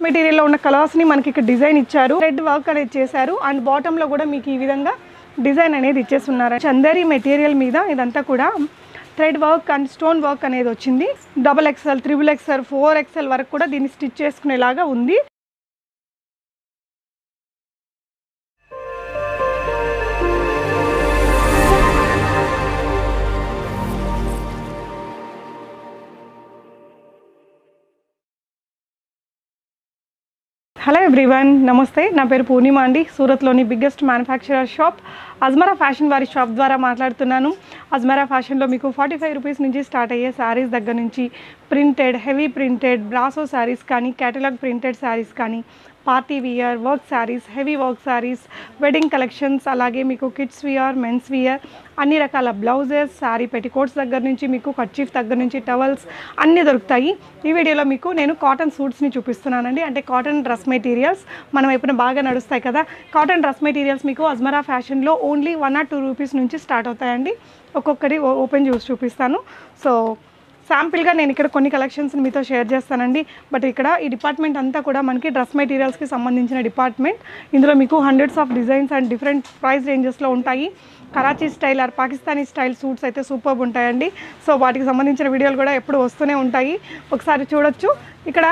మెటీరియల్లో ఉన్న కలర్స్ని మనకి ఇక్కడ డిజైన్ ఇచ్చారు. రెడ్ వర్క్ అనేది చేశారు అండ్ బాటంలో కూడా మీకు ఈ విధంగా డిజైన్ అనేది ఇచ్చేస్తున్నారు. చందేరి మెటీరియల్ మీద ఇదంతా కూడా thread work and stone work అనేది వచ్చింది. XXL, XXL, 4XL వరకు కూడా దీన్ని స్టిచ్ చేసుకునేలాగా ఉంది. హలో ఎవ్రీవన్, నమస్తే. నా పేరు పూర్ణిమ అండి. సూరత్లోని biggest manufacturer shop Ajmera fashion వారి షాప్ ద్వారా మాట్లాడుతున్నాను. అజ్మరా ఫ్యాషన్లో మీకు 45 రూపీస్ నుంచి స్టార్ట్ అయ్యే శారీస్ దగ్గర నుంచి printed, heavy printed, brasso saris కానీ, క్యాటలాగ్ ప్రింటెడ్ శారీస్ కానీ, party wear, work saris, heavy work saris, wedding collections, అలాగే మీకు కిడ్స్ వియర్, మెన్స్ వియర్, అన్ని రకాల బ్లౌజెస్, శారీ పెట్టికోట్స్ దగ్గర నుంచి మీకు కర్చీఫ్ దగ్గర నుంచి టవల్స్ అన్నీ దొరుకుతాయి. ఈ వీడియోలో మీకు నేను కాటన్ సూట్స్ని చూపిస్తున్నానండి. అంటే కాటన్ డ్రెస్ మెటీరియల్స్ మనం ఎప్పుడైనా బాగా నడుస్తాయి కదా, కాటన్ డ్రెస్ మెటీరియల్స్ మీకు అజ్మరా ఫ్యాషన్లో ఓన్లీ 1 or 2 రూపీస్ నుంచి స్టార్ట్ అవుతాయండి. ఒక్కొక్కటి ఓపెన్ చేసి చూపిస్తాను. సో శాంపిల్గా నేను ఇక్కడ కొన్ని కలెక్షన్స్ మీతో షేర్ చేస్తానండి. బట్ ఇక్కడ ఈ డిపార్ట్మెంట్ అంతా కూడా మనకి డ్రెస్ మెటీరియల్స్కి సంబంధించిన డిపార్ట్మెంట్. ఇందులో మీకు hundreds of designs and different price రేంజెస్లో ఉంటాయి. Karachi style or Pakistani style suits అయితే సూపర్బ్ ఉంటాయండి. సో వాటికి సంబంధించిన వీడియోలు కూడా ఎప్పుడు వస్తూనే ఉంటాయి, ఒకసారి చూడొచ్చు. ఇక్కడ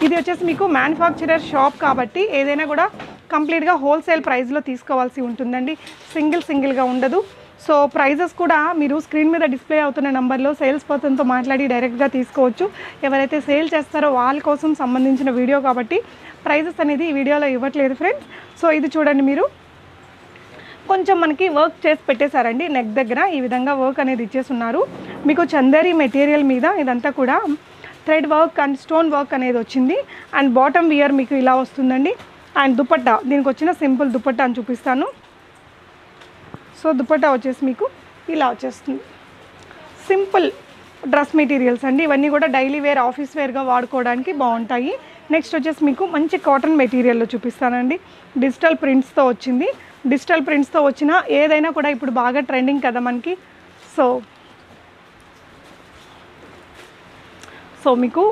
ఇది వచ్చేసి మీకు మ్యానుఫ్యాక్చరర్ షాప్ కాబట్టి ఏదైనా కూడా కంప్లీట్గా హోల్సేల్ ప్రైస్లో తీసుకోవాల్సి ఉంటుందండి. సింగిల్గా ఉండదు. సో ప్రైజెస్ కూడా మీరు స్క్రీన్ మీద డిస్ప్లే అవుతున్న నెంబర్లో సేల్స్ పర్సన్తో మాట్లాడి డైరెక్ట్గా తీసుకోవచ్చు. ఎవరైతే సేల్ చేస్తారో వాళ్ళ కోసం సంబంధించిన వీడియో కాబట్టి ప్రైజెస్ అనేది ఈ వీడియోలో ఇవ్వట్లేదు ఫ్రెండ్స్. సో ఇది చూడండి, మీరు కొంచెం మనకి వర్క్ చేసి పెట్టేశారండి. నెక్ దగ్గర ఈ విధంగా వర్క్ అనేది ఇచ్చేస్తున్నారు. మీకు చందేరి మెటీరియల్ మీద ఇదంతా కూడా thread work and stone work అనేది వచ్చింది. అండ్ బాటమ్ వియర్ మీకు ఇలా వస్తుందండి. అండ్ దుపట్టా, దీనికి వచ్చిన సింపుల్ దుపట్టా అని చూపిస్తాను. సో దుపట్టా వచ్చేసి మీకు ఇలా వచ్చేస్తుంది. సింపుల్ డ్రెస్ మెటీరియల్స్ అండి. ఇవన్నీ కూడా డైలీ వేర్, ఆఫీస్ వేర్గా వాడుకోవడానికి బాగుంటాయి. నెక్స్ట్ వచ్చేసి మీకు మంచి కాటన్ మెటీరియల్లో చూపిస్తానండి. డిజిటల్ ప్రింట్స్తో వచ్చింది. డిజిటల్ ప్రింట్స్తో వచ్చిన ఏదైనా కూడా ఇప్పుడు బాగా ట్రెండింగ్ కదా మనకి. సో మీకు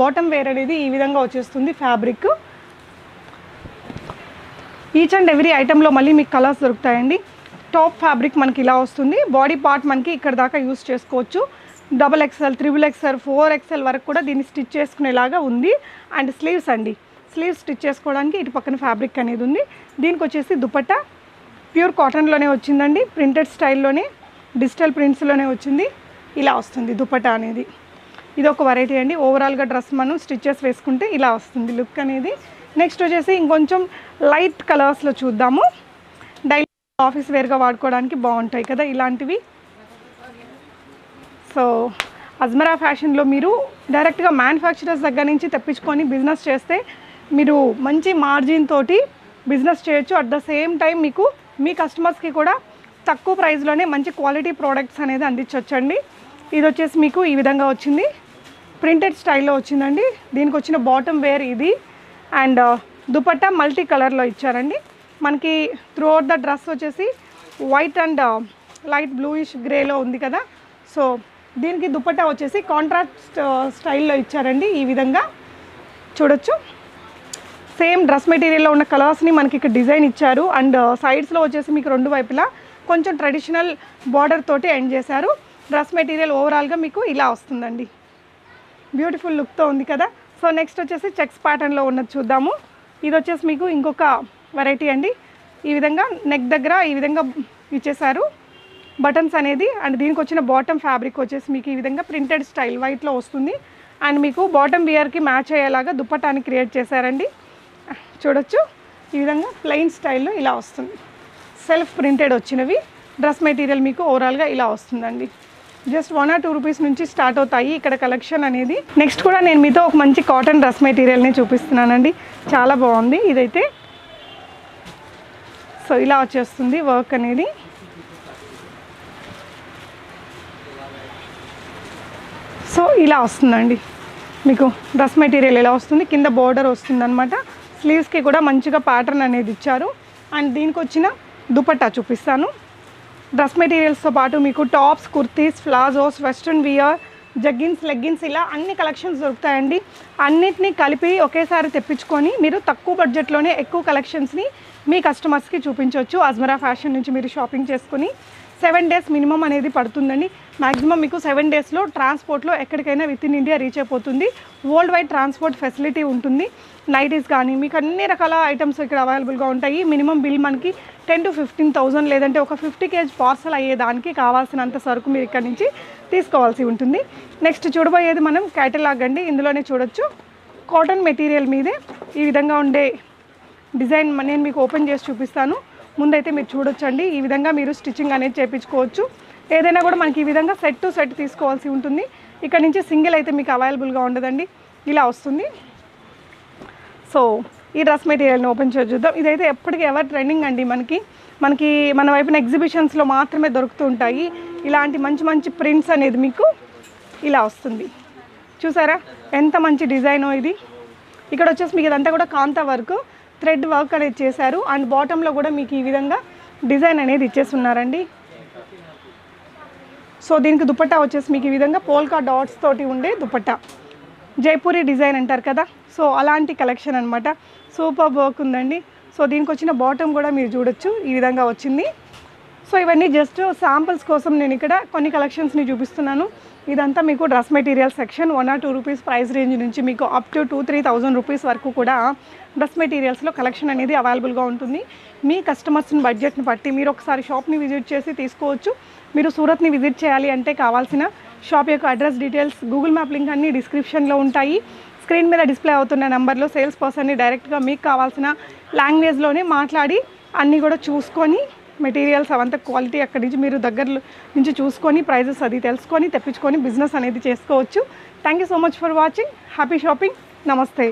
బాటమ్ వేర్ అనేది ఈ విధంగా వచ్చేస్తుంది. ఫ్యాబ్రిక్ ఈచ్ అండ్ ఎవ్రీ ఐటెంలో మళ్ళీ మీకు కలర్స్ దొరుకుతాయండి. టాప్ ఫ్యాబ్రిక్ మనకి ఇలా వస్తుంది. బాడీ పార్ట్ మనకి ఇక్కడ దాకా యూస్ చేసుకోవచ్చు. XXL, XXL, 4XL వరకు కూడా దీన్ని స్టిచ్ చేసుకునేలాగా ఉంది. అండ్ స్లీవ్స్ అండి, స్లీవ్స్ స్టిచ్ చేసుకోవడానికి ఇటు పక్కన ఫ్యాబ్రిక్ అనేది ఉంది. దీనికి వచ్చేసి దుపట్టా ప్యూర్ కాటన్లోనే వచ్చిందండి. ప్రింటెడ్ స్టైల్లోనే డిజిటల్ ప్రింట్స్లోనే వచ్చింది. ఇలా వస్తుంది దుపట్టా అనేది. ఇది ఒక వెరైటీ అండి. ఓవరాల్గా డ్రెస్ మనం స్టిచెస్ వేసుకుంటే ఇలా వస్తుంది లుక్ అనేది. నెక్స్ట్ వచ్చేసి ఇంకొంచెం లైట్ కలర్స్లో చూద్దాము. డైలీ ఆఫీస్ వేర్గా వాడుకోవడానికి బాగుంటాయి కదా ఇలాంటివి. సో అజ్మరా ఫ్యాషన్లో మీరు డైరెక్ట్గా మ్యానుఫ్యాక్చరర్స్ దగ్గర నుంచి తెప్పించుకొని బిజినెస్ చేస్తే మీరు మంచి మార్జిన్ తోటి బిజినెస్ చేయొచ్చు. అట్ ద సేమ్ టైం మీకు మీ కస్టమర్స్కి కూడా తక్కువ ప్రైస్లోనే మంచి క్వాలిటీ ప్రోడక్ట్స్ అనేది అందించవచ్చండి. ఇది వచ్చేసి మీకు ఈ విధంగా వచ్చింది. ప్రింటెడ్ స్టైల్లో వచ్చిందండి. దీనికి వచ్చిన బాటమ్ వేర్ ఇది. అండ్ దుపట్టా మల్టీ కలర్లో ఇచ్చారండి. మనకి త్రూ అవుట్ ద డ్రెస్ వచ్చేసి వైట్ అండ్ లైట్ బ్లూయిష్ గ్రేలో ఉంది కదా. సో దీనికి దుపట్టా వచ్చేసి కాంట్రాస్ట్ స్టైల్లో ఇచ్చారండి. ఈ విధంగా చూడొచ్చు. సేమ్ డ్రెస్ మెటీరియల్లో ఉన్న కలర్స్ని మనకి ఇక్కడ డిజైన్ ఇచ్చారు. అండ్ సైడ్స్లో వచ్చేసి మీకు రెండు వైపులా కొంచెం ట్రెడిషనల్ బార్డర్ తోటి ఎండ్ చేశారు. డ్రెస్ మెటీరియల్ ఓవరాల్గా మీకు ఇలా వస్తుందండి. బ్యూటిఫుల్ లుక్తో ఉంది కదా. సో నెక్స్ట్ వచ్చేసి చెక్స్ ప్యాటర్న్లో ఉన్నది చూద్దాము. ఇది వచ్చేసి మీకు ఇంకొక వెరైటీ అండి. ఈ విధంగా నెక్ దగ్గర ఈ విధంగా ఇచ్చేసారు బటన్స్ అనేది. అండ్ దీనికి వచ్చిన బాటమ్ ఫ్యాబ్రిక్ వచ్చేసి మీకు ఈ విధంగా ప్రింటెడ్ స్టైల్ వైట్లో వస్తుంది. అండ్ మీకు బాటమ్ వియర్కి మ్యాచ్ అయ్యేలాగా దుపట్టాని క్రియేట్ చేశారండి. చూడొచ్చు, ఈ విధంగా ప్లెయిన్ స్టైల్లో ఇలా వస్తుంది. సెల్ఫ్ ప్రింటెడ్ వచ్చినవి. డ్రెస్ మెటీరియల్ మీకు ఓవరాల్గా ఇలా వస్తుందండి. జస్ట్ 1 or 2 రూపీస్ నుంచి స్టార్ట్ అవుతాయి ఇక్కడ కలెక్షన్ అనేది. నెక్స్ట్ కూడా నేను మీతో ఒక మంచి కాటన్ డ్రెస్ మెటీరియల్ని చూపిస్తున్నానండి. చాలా బాగుంది ఇదైతే. సో ఇలా వచ్చేస్తుంది వర్క్ అనేది. సో ఇలా వస్తుందండి మీకు డ్రెస్ మెటీరియల్ ఇలా వస్తుంది. కింద బోర్డర్ వస్తుందన్నమాట. స్లీవ్స్కి కూడా మంచిగా ప్యాటర్న్ అనేది ఇచ్చారు. అండ్ దీనికి వచ్చిన దుపట్టా చూపిస్తాను. డ్రెస్ మెటీరియల్స్తో పాటు మీకు tops, kurtis, palazzos, western we're, jeggings, leggings ఇలా అన్ని కలెక్షన్స్ దొరుకుతాయండి. అన్నిటినీ కలిపి ఒకేసారి తెప్పించుకొని మీరు తక్కువ బడ్జెట్లోనే ఎక్కువ కలెక్షన్స్ని మీ కస్టమర్స్కి చూపించవచ్చు. అజ్మరా ఫ్యాషన్ నుంచి మీరు షాపింగ్ చేసుకుని 7 days మినిమం అనేది పడుతుందండి. మ్యాక్సిమం మీకు 7 daysలో ట్రాన్స్పోర్ట్లో ఎక్కడికైనా విత్ ఇన్ ఇండియా రీచ్ అయిపోతుంది. వరల్డ్ వైడ్ ట్రాన్స్పోర్ట్ ఫెసిలిటీ ఉంటుంది. నైటీస్ కానీ మీకు అన్ని రకాల ఐటమ్స్ ఇక్కడ అవైలబుల్గా ఉంటాయి. మినిమం బిల్ మనకి 10 to 15,000 లేదంటే ఒక 50 kg పార్సల్ అయ్యేదానికి కావాల్సినంత సరుకు మీరు ఇక్కడ నుంచి తీసుకోవాల్సి ఉంటుంది. నెక్స్ట్ చూడబోయేది మనం క్యాటలాగ్ అండి. ఇందులోనే చూడొచ్చు కాటన్ మెటీరియల్ మీదే ఈ విధంగా ఉండే డిజైన్ నేను మీకు ఓపెన్ చేసి చూపిస్తాను. ముందైతే మీరు చూడొచ్చండి. ఈ విధంగా మీరు స్టిచ్చింగ్ అనేది చేయించుకోవచ్చు. ఏదైనా కూడా మనకి ఈ విధంగా సెట్ టు సెట్ తీసుకోవాల్సి ఉంటుంది. ఇక్కడ నుంచి సింగిల్ అయితే మీకు అవైలబుల్గా ఉండదండి, ఇలా వస్తుంది. సో ఈ డ్రెస్ మెటీరియల్ని ఓపెన్ చేసి చూద్దాం. ఇదైతే ఎప్పటికీ ఎవర్ ట్రెండింగ్ అండి. మనకి మన వైపున ఎగ్జిబిషన్స్లో మాత్రమే దొరుకుతూ ఉంటాయి. ఇలాంటి మంచి మంచి ప్రింట్స్ అనేది మీకు ఇలా వస్తుంది. చూసారా ఎంత మంచి డిజైనో ఇది. ఇక్కడ వచ్చేసి మీకు ఇదంతా కూడా కాంతా వర్క్, థ్రెడ్ వర్క్ అనేది చేశారు. అండ్ బాటంలో కూడా మీకు ఈ విధంగా డిజైన్ అనేది ఇచ్చేస్తున్నారండి. సో దీనికి దుపట్టా వచ్చేసి మీకు ఈ విధంగా పోల్కా డాట్స్ తోటి ఉండే దుపట్టా, జైపూరి డిజైన్ అంటారు కదా, సో అలాంటి కలెక్షన్ అనమాట. సూపర్ వర్క్ ఉందండి. సో దీనికి వచ్చిన బాటమ్ కూడా మీరు చూడొచ్చు, ఈ విధంగా వచ్చింది. సో ఇవన్నీ జస్ట్ శాంపిల్స్ కోసం నేను ఇక్కడ కొన్ని కలెక్షన్స్ని చూపిస్తున్నాను. ఇదంతా మీకు dress material section. 1 or 2 rupees price range నుంచి మీకు అప్ టు 2-3,000 రూపీస్ వరకు కూడా డ్రెస్ మెటీరియల్స్లో కలెక్షన్ అనేది అవైలబుల్గా ఉంటుంది. మీ కస్టమర్స్ని బడ్జెట్ని బట్టి మీరు ఒకసారి షాప్ని విజిట్ చేసి తీసుకోవచ్చు. మీరు సూరత్ని విజిట్ చేయాలి అంటే కావాల్సిన షాప్ యొక్క address details, Google map link అన్నీ డిస్క్రిప్షన్లో ఉంటాయి. స్క్రీన్ మీద డిస్ప్లే అవుతున్న నెంబర్లో సేల్స్ పర్సన్ని డైరెక్ట్గా మీకు కావాల్సిన లాంగ్వేజ్లోనే మాట్లాడి అన్నీ కూడా చూసుకొని మెటీరియల్స్ అవంతా క్వాలిటీ అక్కడి నుంచి మీరు దగ్గర నుంచి చూసుకొని ప్రైజెస్ అది తెలుసుకొని తెప్పించుకొని బిజినెస్ అనేది చేసుకోవచ్చు. Thank you so much for watching. Happy shopping. నమస్తే.